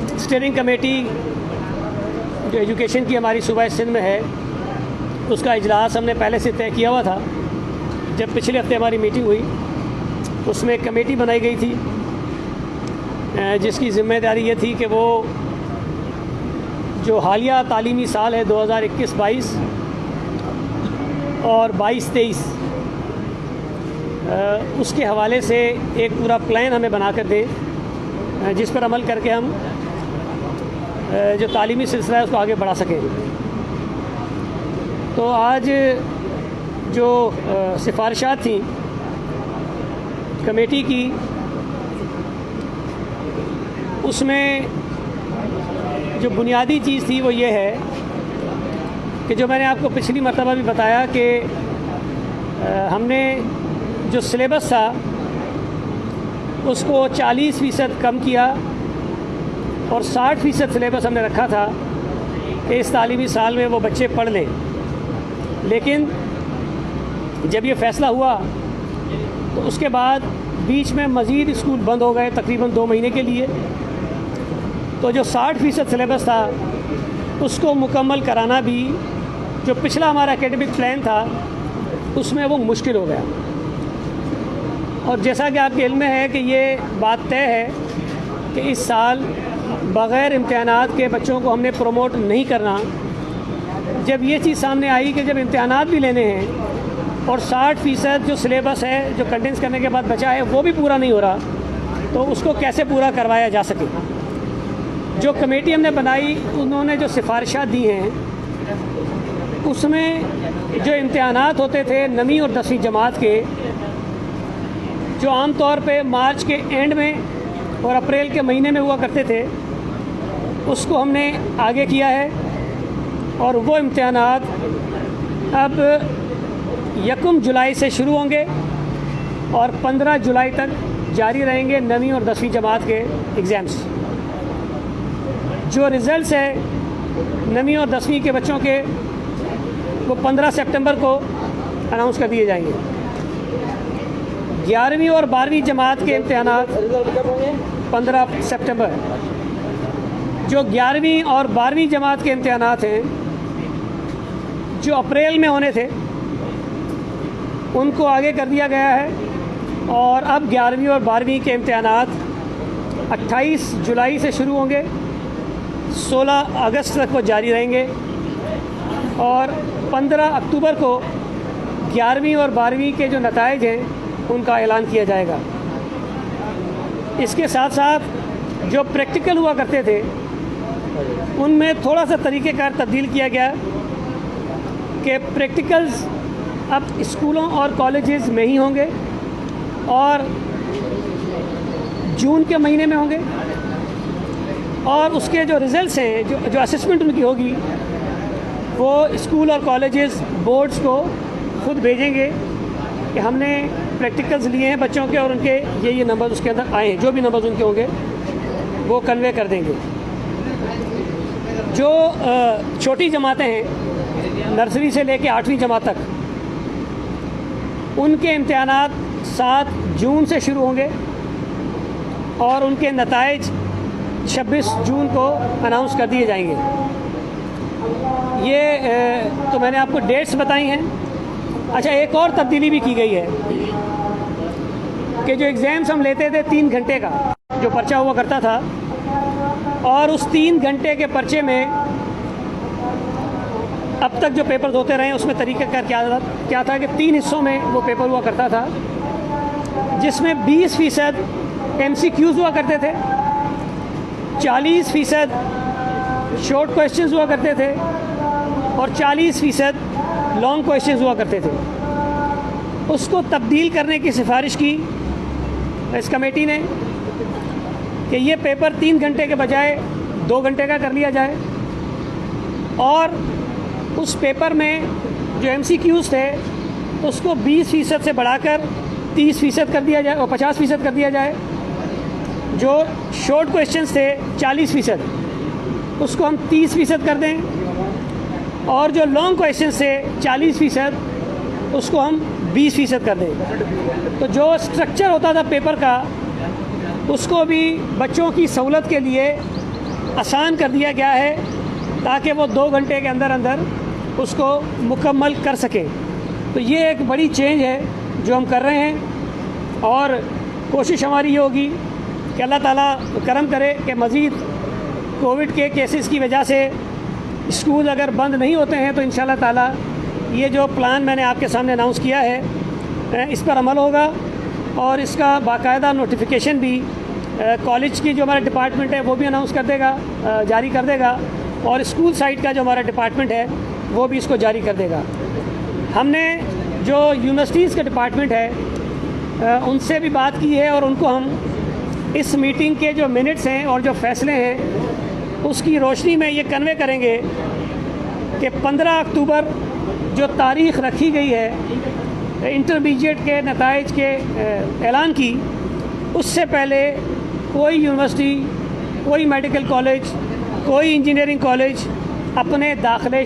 Steering committee जो education की हमारी सूबा सिंध में है, उसका इजलास हमने पहले से तय किया हुआ था। जब पिछले हफ्ते हमारी मीटिंग हुई, उसमें एक कमेटी बनाई गई थी जिसकी ज़िम्मेदारी ये थी कि वो जो हालिया तालीमी साल है 2021-22 और 22-23 उसके हवाले से एक पूरा प्लान हमें बना कर दें, जिस पर अमल करके हम जो तालीमी सिलसिला है उसको आगे बढ़ा सकें। तो आज जो सिफारिशात थी कमेटी की, उसमें जो बुनियादी चीज़ थी वो ये है कि जो मैंने आपको पिछली मरतबा भी बताया कि हमने जो सिलेबस था उसको 40% कम किया और 60% सिलेबस हमने रखा था कि इस तालीमी साल में वो बच्चे पढ़ लें। लेकिन जब ये फ़ैसला हुआ तो उसके बाद बीच में मज़ीद स्कूल बंद हो गए तकरीबन 2 महीने के लिए। तो जो 60% सिलेबस था उसको मुकम्मल कराना भी जो पिछला हमारा एकेडमिक प्लान था उसमें वो मुश्किल हो गया। और जैसा कि आपके इल्म में है कि ये बात तय है कि इस साल बग़ैर इम्तिहानात के बच्चों को हमने प्रमोट नहीं करना। जब ये चीज़ सामने आई कि जब इम्तिहानात भी लेने हैं और 60% जो सिलेबस है जो कंडेंस करने के बाद बचा है वो भी पूरा नहीं हो रहा, तो उसको कैसे पूरा करवाया जा सके। जो कमेटी हमने बनाई उन्होंने जो सिफारिशात दी हैं उसमें जो इम्तिहानात होते थे 9वीं और 10वीं जमात के, जो आम तौर पे मार्च के एंड में और अप्रैल के महीने में हुआ करते थे, उसको हमने आगे किया है। और वो इम्तिहानात अब 1 जुलाई से शुरू होंगे और 15 जुलाई तक जारी रहेंगे 9वीं और 10वीं जमात के एग्ज़ाम्स। जो रिज़ल्ट्स है 9वीं और 10वीं के बच्चों के वो 15 सितंबर को अनाउंस कर दिए जाएंगे। 11वीं और 12वीं जमात के इम्तिहानात 15 सितंबर। जो 11वीं और 12वीं जमात के इम्तिहानात हैं जो अप्रैल में होने थे उनको आगे कर दिया गया है और अब 11वीं और 12वीं के इम्तिहानात 28 जुलाई से शुरू होंगे, 16 अगस्त तक वो जारी रहेंगे और 15 अक्टूबर को 11वीं और 12वीं के जो नताइज हैं उनका ऐलान किया जाएगा। इसके साथ साथ जो प्रैक्टिकल हुआ करते थे उनमें थोड़ा सा तरीक़ेकार तब्दील किया गया कि प्रैक्टिकल्स अब स्कूलों और कॉलेजेस में ही होंगे और जून के महीने में होंगे और उसके जो रिज़ल्ट्स हैं जो असेसमेंट उनकी होगी वो स्कूल और कॉलेजेस बोर्ड्स को खुद भेजेंगे कि हमने प्रैक्टिकल्स लिए हैं बच्चों के और उनके ये नंबर उसके अंदर आए हैं। जो भी नंबर उनके होंगे वो कन्वे कर देंगे। जो छोटी जमातें हैं नर्सरी से लेके 8वीं जमात तक, उनके इम्तिहानात 7 जून से शुरू होंगे और उनके नताइज 26 जून को अनाउंस कर दिए जाएंगे। ये तो मैंने आपको डेट्स बताई हैं। अच्छा, एक और तब्दीली भी की गई है कि जो एग्ज़ाम्स हम लेते थे 3 घंटे का जो पर्चा हुआ करता था, और उस 3 घंटे के पर्चे में अब तक जो पेपर होते रहे उसमें तरीक़ाकार क्या था कि 3 हिस्सों में वो पेपर हुआ करता था, जिसमें 20% MCQs हुआ करते थे, 40% शॉर्ट क्वेश्चंस हुआ करते थे और 40% लॉन्ग क्वेश्चंस हुआ करते थे। उसको तब्दील करने की सिफारिश की इस कमेटी ने कि ये पेपर 3 घंटे के बजाय 2 घंटे का कर लिया जाए और उस पेपर में जो MCQs थे उसको 20% से बढ़ाकर 30% कर दिया जाए और 50% कर दिया जाए। जो शॉर्ट क्वेश्चंस थे 40% उसको हम 30% कर दें और जो लॉन्ग क्वेश्चंस थे 40% उसको हम 20% कर दें। तो जो स्ट्रक्चर होता था पेपर का उसको भी बच्चों की सहूलत के लिए आसान कर दिया गया है ताकि वो 2 घंटे के अंदर अंदर उसको मुकम्मल कर सकें। तो ये एक बड़ी चेंज है जो हम कर रहे हैं और कोशिश हमारी ये होगी कि अल्लाह ताला करम करे कि मज़ीद कोविड के केसेस की वजह से स्कूल अगर बंद नहीं होते हैं तो इंशाल्लाह ताला ये जो प्लान मैंने आपके सामने अनाउंस किया है इस पर अमल होगा और इसका बाकायदा नोटिफिकेशन भी कॉलेज की जो हमारा डिपार्टमेंट है वो भी अनाउंस कर देगा, जारी कर देगा और स्कूल साइड का जो हमारा डिपार्टमेंट है वो भी इसको जारी कर देगा। हमने जो यूनिवर्सिटीज़ का डिपार्टमेंट है उनसे भी बात की है और उनको हम इस मीटिंग के जो मिनट्स हैं और जो फ़ैसले हैं उसकी रोशनी में ये कन्वे करेंगे कि 15 अक्टूबर जो तारीख़ रखी गई है इंटरमीडिएट के नताइज के ऐलान की, उससे पहले कोई यूनिवर्सिटी, कोई मेडिकल कॉलेज, कोई इंजीनियरिंग कॉलेज अपने दाखिले